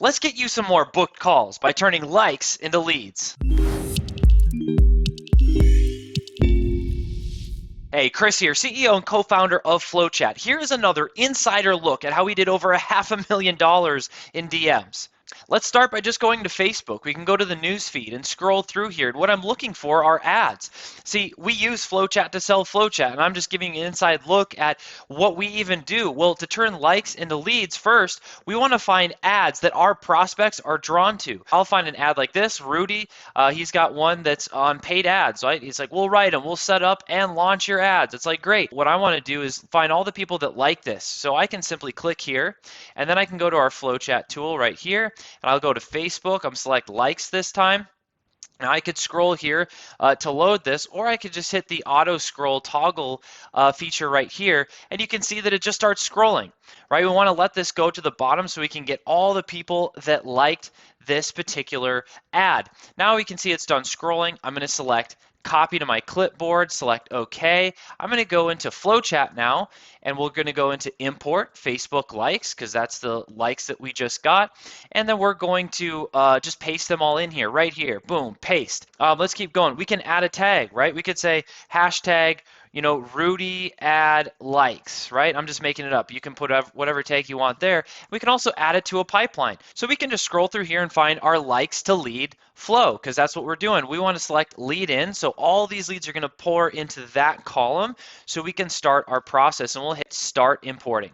Let's get you some more booked calls by turning likes into leads. Hey, Chris here, CEO and co-founder of FlowChat. Here's another insider look at how we did over $500,000 in DMs. Let's start by just going to Facebook. We can go to the news feed and scroll through here. And what I'm looking for are ads. See, we use FlowChat to sell FlowChat, and I'm just giving you an inside look at what we even do. Well, to turn likes into leads first, we want to find ads that our prospects are drawn to. I'll find an ad like this. Rudy, he's got one that's on paid ads, right? He's like, we'll write them, we'll set up and launch your ads. It's like, great. What I want to do is find all the people that like this. So I can simply click here, and then I can go to our FlowChat tool right here. And I'll go to Facebook. I'm select likes this time. Now I could scroll here to load this, or I could just hit the auto scroll toggle feature right here, and you can see that it just starts scrolling, right? We want to let this go to the bottom so we can get all the people that liked this particular ad. Now we can see it's done scrolling. I'm going to select copy to my clipboard, select OK. I'm going to go into FlowChat now, and we're going to go into import Facebook likes because that's the likes that we just got. And then we're going to just paste them all in here, right here. Boom, paste. Let's keep going. We can add a tag, right? We could say hashtag, Rudy ad likes, right? I'm just making it up. You can put whatever tag you want there. We can also add it to a pipeline. So we can just scroll through here and find our likes to lead flow because that's what we're doing. We want to select lead in. So all these leads are going to pour into that column so we can start our process, and we'll hit start importing.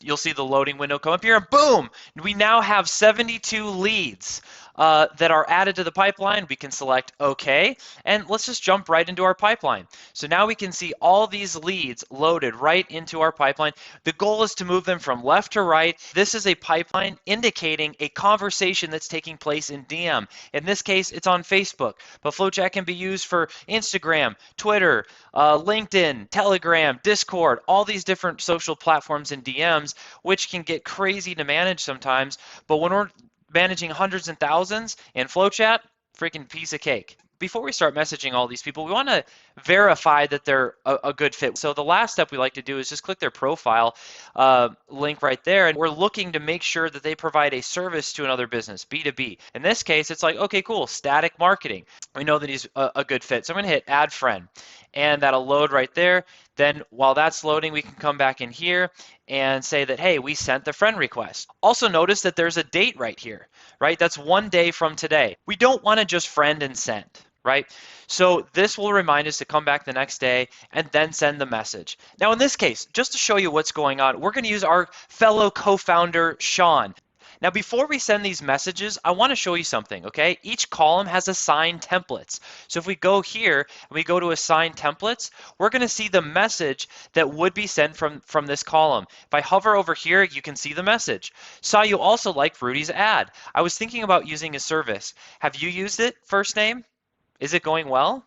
You'll see the loading window come up here, and boom, we now have 72 leads that are added to the pipeline. We can select OK, and let's just jump right into our pipeline. So now we can see all these leads loaded right into our pipeline. The goal is to move them from left to right. This is a pipeline indicating a conversation that's taking place in DM. In this case, it's on Facebook, but FlowChat can be used for Instagram, Twitter, LinkedIn, Telegram, Discord, all these different social platforms and DMs, which can get crazy to manage sometimes. But when we're managing hundreds and thousands in FlowChat, freaking piece of cake. Before we start messaging all these people, we want to verify that they're a good fit. So the last step we like to do is just click their profile link right there, and we're looking to make sure that they provide a service to another business, B2B. In this case, it's like, okay, cool, static marketing. We know that he's a good fit. So I'm going to hit add friend, and that'll load right there. Then while that's loading, we can come back in here and say that, hey, we sent the friend request. Also notice that there's a date right here, right? That's 1 day from today. We don't want to just friend and send, right? So this will remind us to come back the next day and then send the message. Now in this case, just to show you what's going on, we're going to use our fellow co-founder, Sean. Now, before we send these messages, I want to show you something, okay? Each column has assigned templates. So if we go here and we go to assign templates, we're going to see the message that would be sent from this column. If I hover over here, you can see the message. Saw you also liked Rudy's ad. I was thinking about using a service. Have you used it, first name? Is it going well?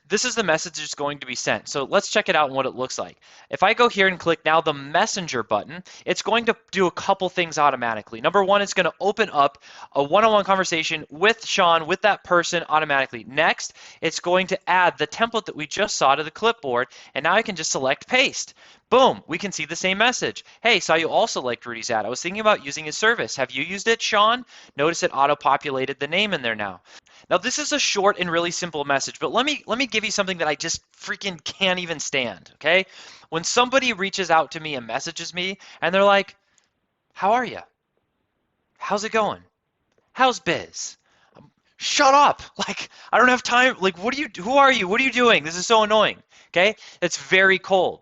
This is the message that's going to be sent. So let's check it out and what it looks like. If I go here and click now the messenger button, it's going to do a couple things automatically. Number one, it's going to open up a one-on-one conversation with Sean, with that person automatically. Next, it's going to add the template that we just saw to the clipboard, and now I can just select paste. Boom, we can see the same message. Hey, saw you also liked Rudy's ad. I was thinking about using his service. Have you used it, Sean? Notice it auto-populated the name in there now. Now this is a short and really simple message, but let me give you something that I just freaking can't even stand, okay? When somebody reaches out to me and messages me and they're like, how are you? How's it going? How's biz? Shut up. Like, I don't have time. Like, who are you? What are you doing? This is so annoying, okay? It's very cold.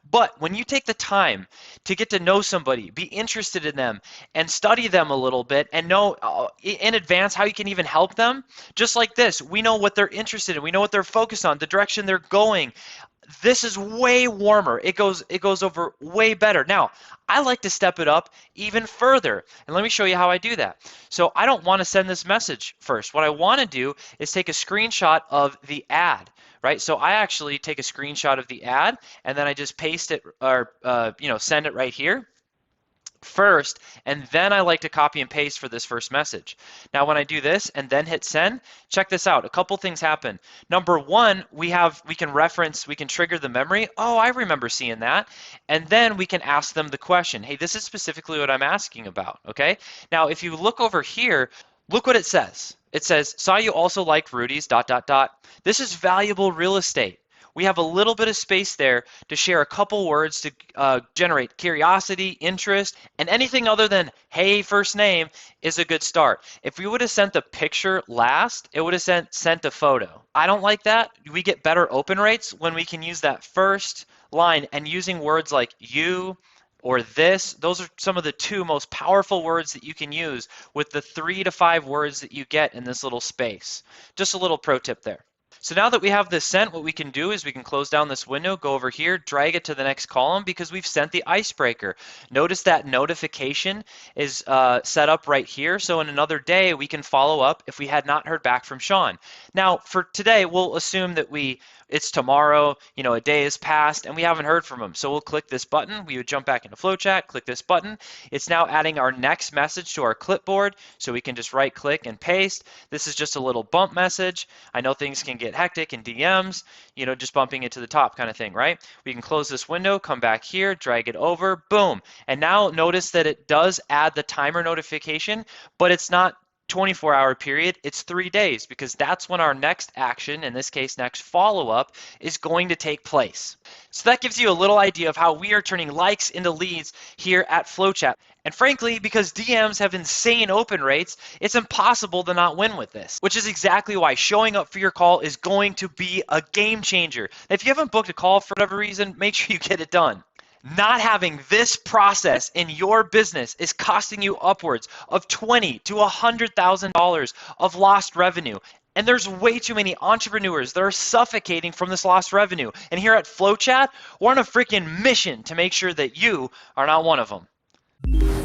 But when you take the time to get to know somebody, be interested in them, and study them a little bit and know in advance how you can even help them, just like this, we know what they're interested in, we know what they're focused on, the direction they're going. This is way warmer. It goes over way better. Now, I like to step it up even further, and let me show you how I do that. So I don't want to send this message first. What I want to do is take a screenshot of the ad. Right? So I actually take a screenshot of the ad and then I just paste it or send it right here. first, and then I like to copy and paste for this first message. Now when I do this and then hit send, check this out. A couple things happen. Number one, we can trigger the memory. Oh, I remember seeing that. And then we can ask them the question. Hey, this is specifically what I'm asking about, okay? Now if you look over here, look what it says. It says, saw you also like Rudy's ... This is valuable real estate. We have a little bit of space there to share a couple words to generate curiosity, interest, and anything other than, hey, first name is a good start. If we would have sent the picture last, it would have sent a photo. I don't like that. We get better open rates when we can use that first line, and using words like you or this. Those are some of the two most powerful words that you can use with the 3 to 5 words that you get in this little space. Just a little pro tip there. So now that we have this sent, what we can do is we can close down this window, go over here, drag it to the next column because we've sent the icebreaker. Notice that notification is set up right here. So in another day, we can follow up if we had not heard back from Sean. Now for today, we'll assume that it's tomorrow, a day has passed and we haven't heard from him. So we'll click this button. We would jump back into FlowChat, click this button. It's now adding our next message to our clipboard. So we can just right click and paste. This is just a little bump message. I know things can get hectic in DMs, just bumping it to the top kind of thing, right? We can close this window, come back here, drag it over, boom. And now notice that it does add the timer notification, but it's not 24-hour period, it's 3 days because that's when our next action, in this case next follow-up, is going to take place. So that gives you a little idea of how we are turning likes into leads here at FlowChat. And frankly, because DMs have insane open rates, it's impossible to not win with this, which is exactly why showing up for your call is going to be a game changer. If you haven't booked a call for whatever reason, make sure you get it done. Not having this process in your business is costing you upwards of $20,000 to $100,000 of lost revenue. And there's way too many entrepreneurs that are suffocating from this lost revenue. And here at FlowChat, we're on a freaking mission to make sure that you are not one of them.